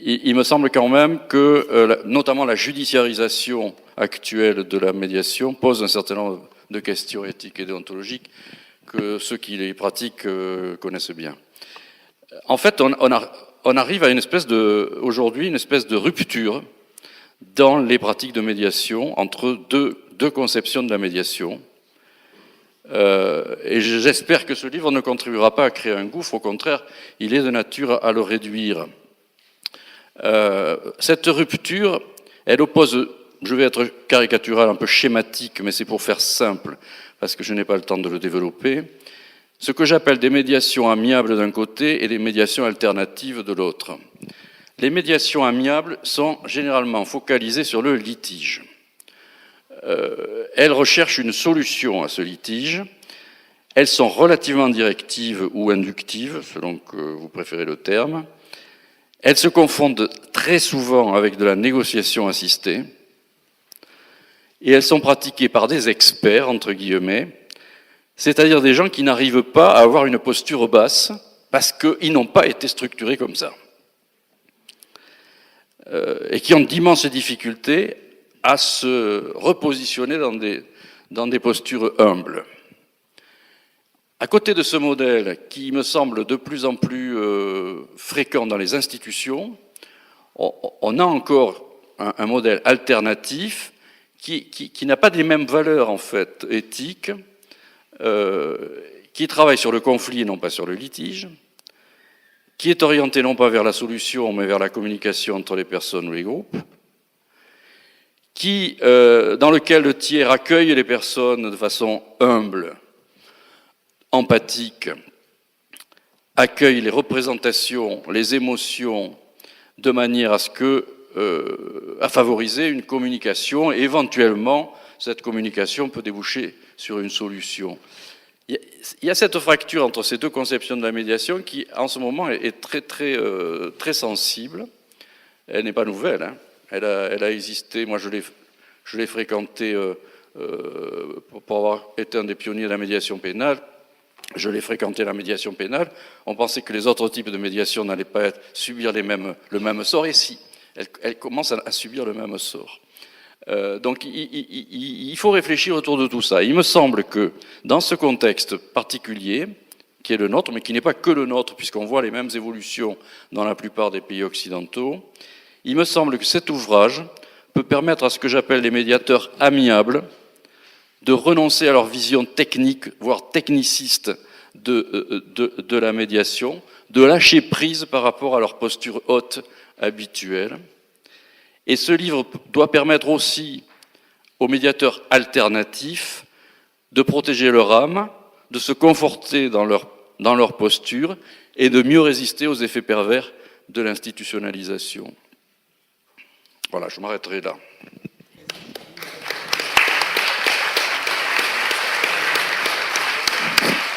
il me semble quand même que, notamment la judiciarisation actuelle de la médiation pose un certain nombre de questions éthiques et déontologiques que ceux qui les pratiquent connaissent bien. En fait, on arrive à aujourd'hui une espèce de rupture dans les pratiques de médiation entre deux conceptions de la médiation. Et j'espère que ce livre ne contribuera pas à créer un gouffre, au contraire, il est de nature à le réduire. Cette rupture, elle oppose, je vais être caricatural, un peu schématique, mais c'est pour faire simple, parce que je n'ai pas le temps de le développer, ce que j'appelle des médiations amiables d'un côté et des médiations alternatives de l'autre. Les médiations amiables sont généralement focalisées sur le litige. Elles recherchent une solution à ce litige. Elles sont relativement directives ou inductives, selon que vous préférez le terme. Elles se confondent très souvent avec de la négociation assistée. Et elles sont pratiquées par des experts, entre guillemets, c'est-à-dire des gens qui n'arrivent pas à avoir une posture basse parce qu'ils n'ont pas été structurés comme ça. Et qui ont d'immenses difficultés à se repositionner dans des postures humbles. À côté de ce modèle qui me semble de plus en plus fréquent dans les institutions, on a encore un modèle alternatif qui n'a pas les mêmes valeurs en fait éthiques, qui travaille sur le conflit et non pas sur le litige, qui est orienté non pas vers la solution mais vers la communication entre les personnes ou les groupes, dans lequel le tiers accueille les personnes de façon humble, empathique, accueille les représentations, les émotions, de manière à favoriser une communication, et éventuellement, cette communication peut déboucher sur une solution. Il y a cette fracture entre ces deux conceptions de la médiation qui, en ce moment, est très sensible. Elle n'est pas nouvelle, hein. Elle a existé, moi je l'ai fréquenté pour avoir été un des pionniers de la médiation pénale. Je l'ai fréquenté la médiation pénale. On pensait que les autres types de médiation n'allaient pas subir le même sort, et si, elles commencent à subir le même sort. Donc il faut réfléchir autour de tout ça. Il me semble que dans ce contexte particulier, qui est le nôtre, mais qui n'est pas que le nôtre, puisqu'on voit les mêmes évolutions dans la plupart des pays occidentaux, il me semble que cet ouvrage peut permettre à ce que j'appelle les médiateurs amiables de renoncer à leur vision technique, voire techniciste de la médiation, de lâcher prise par rapport à leur posture haute habituelle. Et ce livre doit permettre aussi aux médiateurs alternatifs de protéger leur âme, de se conforter dans leur posture et de mieux résister aux effets pervers de l'institutionnalisation. Voilà, je m'arrêterai là.